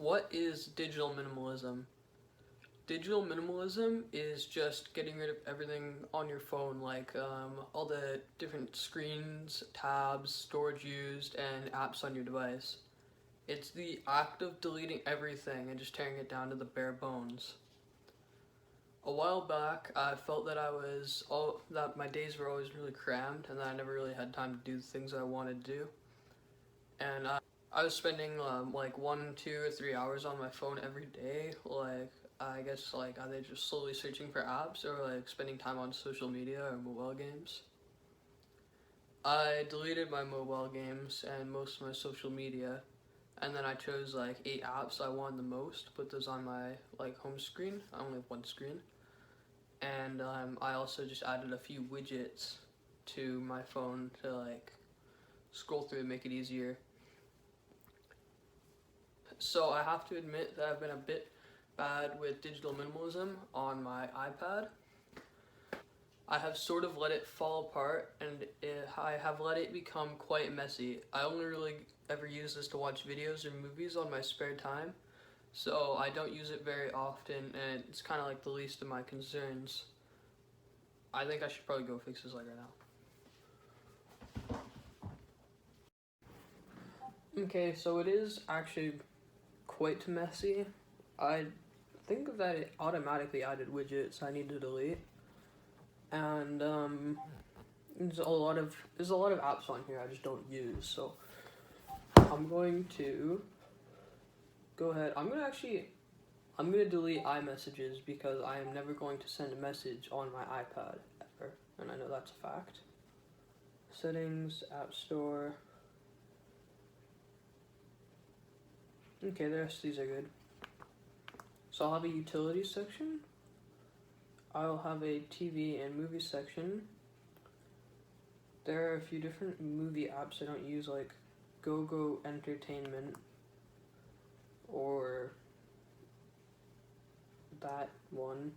What is digital minimalism? Digital minimalism is just getting rid of everything on your phone, like all the different screens, tabs, storage used, and apps on your device. It's the act of deleting everything and just tearing it down to the bare bones. A while back, I felt that that my days were always really crammed, and that I never really had time to do the things I wanted to do. And I was spending like 1, 2, or 3 hours on my phone every day, like I guess like either just slowly searching for apps or like spending time on social media or mobile games. I deleted my mobile games and most of my social media, and then I chose like 8 apps I wanted the most, put those on my like home screen. I only have one screen. And I also just added a few widgets to my phone to like scroll through and make it easier. So I have to admit that I've been a bit bad with digital minimalism on my iPad. I have sort of let it fall apart, and I have let it become quite messy. I only really ever use this to watch videos or movies on my spare time, so I don't use it very often, and it's kind of like the least of my concerns. I think I should probably go fix this like right now. Okay, so it is actually quite messy. I think that it automatically added widgets I need to delete, and there's a lot of apps on here I just don't use. So I'm going to go ahead. I'm gonna delete iMessages because I am never going to send a message on my iPad ever, and I know that's a fact. Settings, App Store. Okay, the rest of these are good. So I'll have a utilities section. I'll have a TV and movie section. There are a few different movie apps I don't use, like GoGo Entertainment or that one.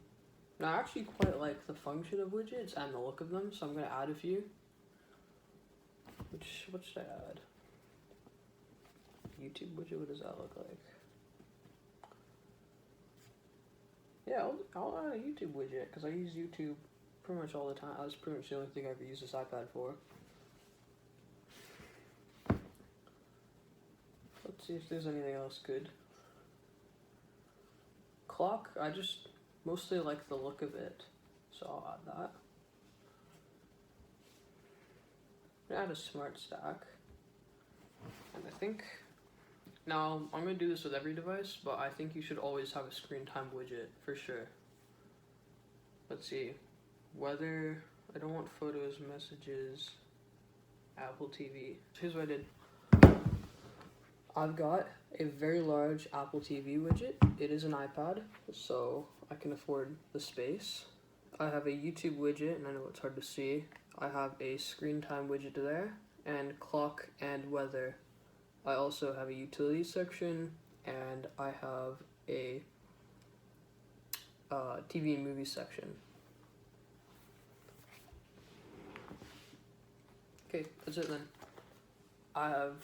Now, I actually quite like the function of widgets and the look of them, so I'm going to add a few. What should I add? YouTube widget, what does that look like? Yeah, I'll add a YouTube widget, because I use YouTube pretty much all the time. That's pretty much the only thing I ever use this iPad for. Let's see if there's anything else good. Clock, I just mostly like the look of it, so I'll add that. I'm gonna add a smart stack, and I think, now I'm gonna do this with every device, but I think you should always have a screen time widget for sure. Let's see, weather, I don't want photos, messages, Apple TV. Here's what I did. I've got a very large Apple TV widget. It is an iPad, so I can afford the space. I have a YouTube widget, and I know it's hard to see. I have a screen time widget there, and clock and weather. I also have a utility section, and I have a TV and movie section. Okay, that's it then. I have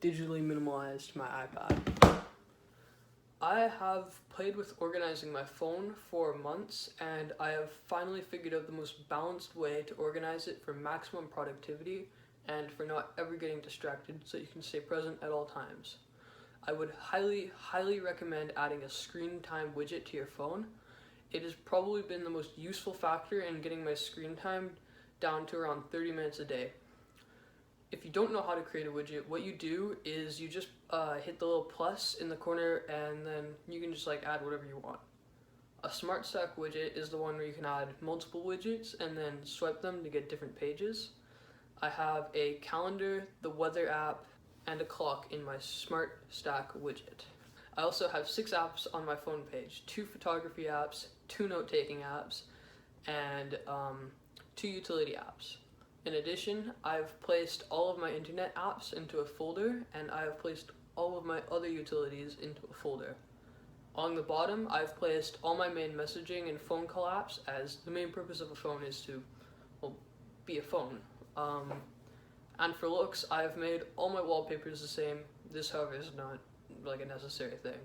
digitally minimalized my iPad. I have played with organizing my phone for months, and I have finally figured out the most balanced way to organize it for maximum productivity and for not ever getting distracted, so you can stay present at all times. I would highly recommend adding a screen time widget to your phone. It has probably been the most useful factor in getting my screen time down to around 30 minutes a day. If you don't know how to create a widget, what you do is you just hit the little plus in the corner, and then you can just like add whatever you want. A smart stack widget is the one where you can add multiple widgets and then swipe them to get different pages. I have a calendar, the weather app, and a clock in my smart stack widget. I also have 6 apps on my phone page, 2 photography apps, 2 note-taking apps, and 2 utility apps. In addition, I've placed all of my internet apps into a folder, and I have placed all of my other utilities into a folder. On the bottom, I've placed all my main messaging and phone call apps, as the main purpose of a phone is to, well, be a phone. And for looks, I've made all my wallpapers the same. This, however, is not like a necessary thing.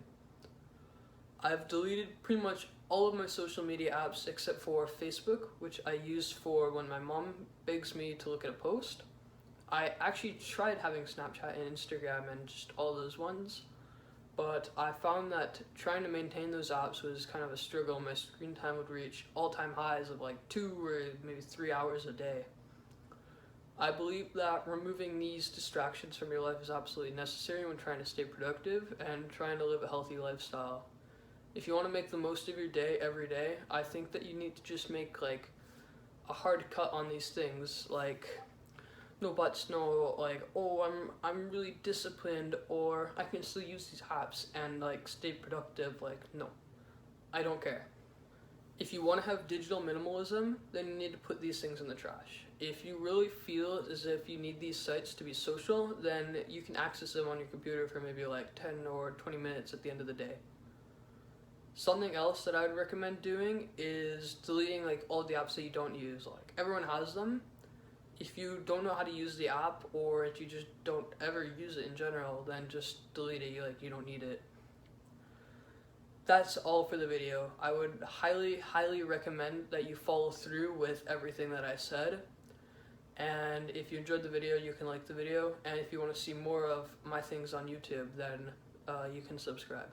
I've deleted pretty much all of my social media apps except for Facebook, which I use for when my mom begs me to look at a post. I actually tried having Snapchat and Instagram and just all those ones, but I found that trying to maintain those apps was kind of a struggle. My screen time would reach all-time highs of like 2 or maybe 3 hours a day. I believe that removing these distractions from your life is absolutely necessary when trying to stay productive and trying to live a healthy lifestyle. If you want to make the most of your day every day, I think that you need to just make like a hard cut on these things, like no buts, no like, oh, I'm really disciplined, or I can still use these apps and like stay productive. Like, no, I don't care. If you want to have digital minimalism, then you need to put these things in the trash. If you really feel as if you need these sites to be social, then you can access them on your computer for maybe like 10 or 20 minutes at the end of the day. Something else that I would recommend doing is deleting like all the apps that you don't use. Like, everyone has them. If you don't know how to use the app, or if you just don't ever use it in general, then just delete it. You don't need it. That's all for the video. I would highly recommend that you follow through with everything that I said. And if you enjoyed the video, you can like the video. And if you want to see more of my things on YouTube, then you can subscribe.